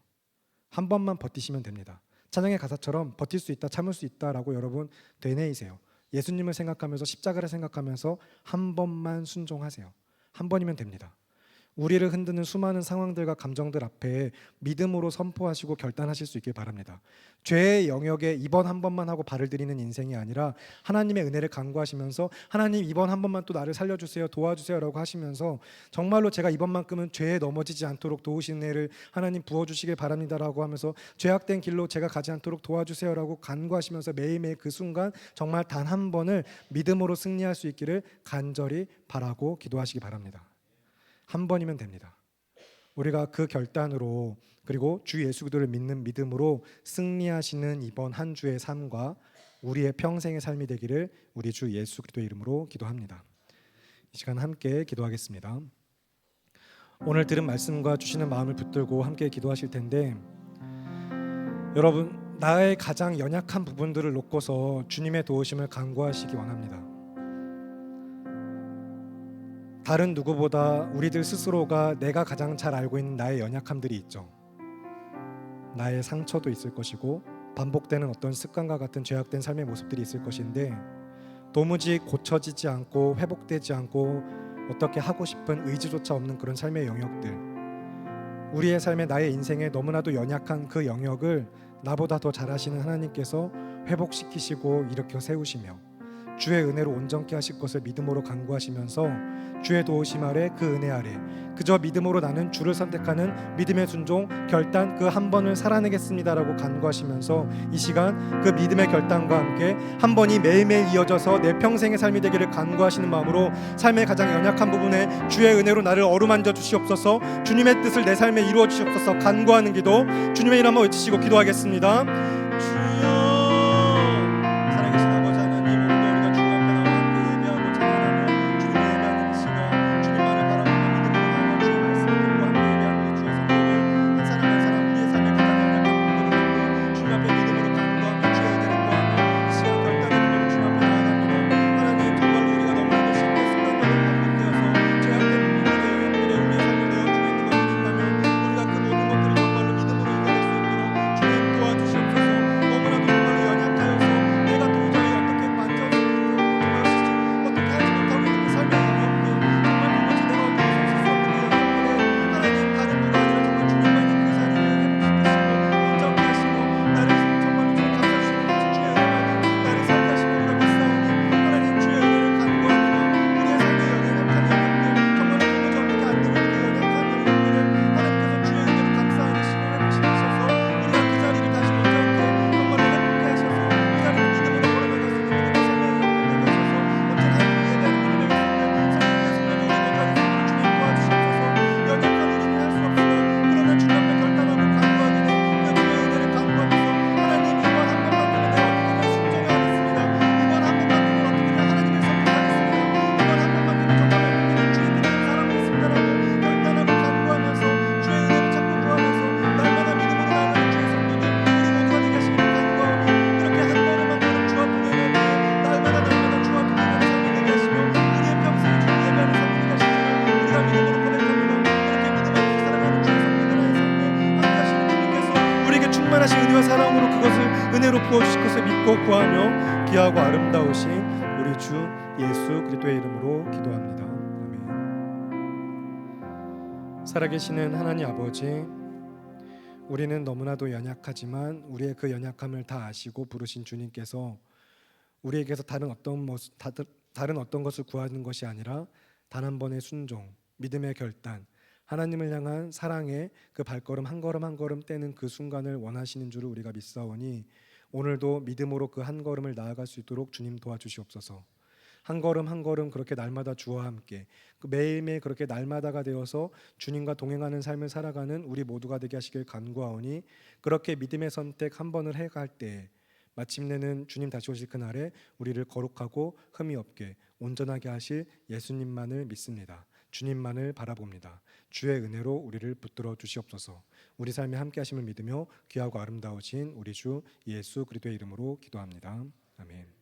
한 번만 버티시면 됩니다. 찬양의 가사처럼 버틸 수 있다, 참을 수 있다라고 여러분 되뇌이세요. 예수님을 생각하면서 십자가를 생각하면서 한 번만 순종하세요. 한 번이면 됩니다. 우리를 흔드는 수많은 상황들과 감정들 앞에 믿음으로 선포하시고 결단하실 수 있길 바랍니다. 죄의 영역에 이번 한 번만 하고 발을 들이는 인생이 아니라 하나님의 은혜를 간구하시면서 하나님 이번 한 번만 또 나를 살려주세요, 도와주세요 라고 하시면서 정말로 제가 이번만큼은 죄에 넘어지지 않도록 도우시는 은혜를 하나님 부어주시길 바랍니다 라고 하면서 죄악된 길로 제가 가지 않도록 도와주세요 라고 간구하시면서 매일매일 그 순간 정말 단 한 번을 믿음으로 승리할 수 있기를 간절히 바라고 기도하시기 바랍니다. 한 번이면 됩니다. 우리가 그 결단으로, 그리고 주 예수 그리스도를 믿는 믿음으로 승리하시는 이번 한 주의 삶과 우리의 평생의 삶이 되기를 우리 주 예수 그리스도의 이름으로 기도합니다. 이 시간 함께 기도하겠습니다. 오늘 들은 말씀과 주시는 마음을 붙들고 함께 기도하실 텐데, 여러분 나의 가장 연약한 부분들을 놓고서 주님의 도우심을 간구하시기 원합니다. 다른 누구보다 우리들 스스로가 내가 가장 잘 알고 있는 나의 연약함들이 있죠. 나의 상처도 있을 것이고 반복되는 어떤 습관과 같은 죄악된 삶의 모습들이 있을 것인데, 도무지 고쳐지지 않고 회복되지 않고 어떻게 하고 싶은 의지조차 없는 그런 삶의 영역들, 우리의 삶에 나의 인생에 너무나도 연약한 그 영역을 나보다 더 잘하시는 하나님께서 회복시키시고 일으켜 세우시며 주의 은혜로 온전케 하실 것을 믿음으로 간구하시면서 주의 도우심 아래, 그 은혜 아래 그저 믿음으로 나는 주를 선택하는 믿음의 순종 결단 그 한 번을 살아내겠습니다라고 간구하시면서 이 시간 그 믿음의 결단과 함께 한 번이 매일매일 이어져서 내 평생의 삶이 되기를 간구하시는 마음으로 삶의 가장 연약한 부분에 주의 은혜로 나를 어루만져 주시옵소서, 주님의 뜻을 내 삶에 이루어 주시옵소서 간구하는 기도 주님의 이름 한번 외치시고 기도하겠습니다. 주여 살아계신 아버지 하나님, 오늘도 우리가 주님 앞에 나와 함께 예배하고 찬양하며 주님의 예배하는 이 시간 주님만을 바라보며 믿음으로 나아가 주의 말씀을 듣고 함께 예배하는 주의 성도들 한 사람 한 사람 우리의 삶의 가장 연약한 부분들을 놓고 주님 앞에 믿음으로 간구하며 주의 은혜를 구하며 이 시간 결단의 기도로 주님 앞에 나아갑니다. 하나님 정말로 우리가 너무나도 쉽게 습관적으로 반복되어서 죄악된 부분들의 영역들에 우리의 삶을 내어주고 있는 것들이 있다면 우리가 그 모든 것들을 정말로 믿음으로 이겨낼 수 있도록 주님 도와주시옵소서. 것을 구하며 귀하고 아름다우신 우리 주 예수 그리스도의 이름으로 기도합니다. 아멘. 살아계시는 하나님 아버지, 우리는 너무나도 연약하지만 우리의 그 연약함을 다 아시고 부르신 주님께서 우리에게서 다른 어떤 것을 구하는 것이 아니라 단 한 번의 순종, 믿음의 결단, 하나님을 향한 사랑의 그 발걸음 한 걸음 한 걸음 떼는 그 순간을 원하시는 줄을 우리가 믿사오니 오늘도 믿음으로 그 한 걸음을 나아갈 수 있도록 주님 도와주시옵소서. 한 걸음 한 걸음 그렇게 날마다 주와 함께 그 매일매일 그렇게 날마다가 되어서 주님과 동행하는 삶을 살아가는 우리 모두가 되게 하시길 간구하오니, 그렇게 믿음의 선택 한 번을 해갈 때 마침내는 주님 다시 오실 그날에 우리를 거룩하고 흠이 없게 온전하게 하실 예수님만을 믿습니다. 주님만을 바라봅니다. 주의 은혜로 우리를 붙들어 주시옵소서. 우리 삶에 함께 하심을 믿으며 귀하고 아름다우신 우리 주 예수 그리스도의 이름으로 기도합니다. 아멘.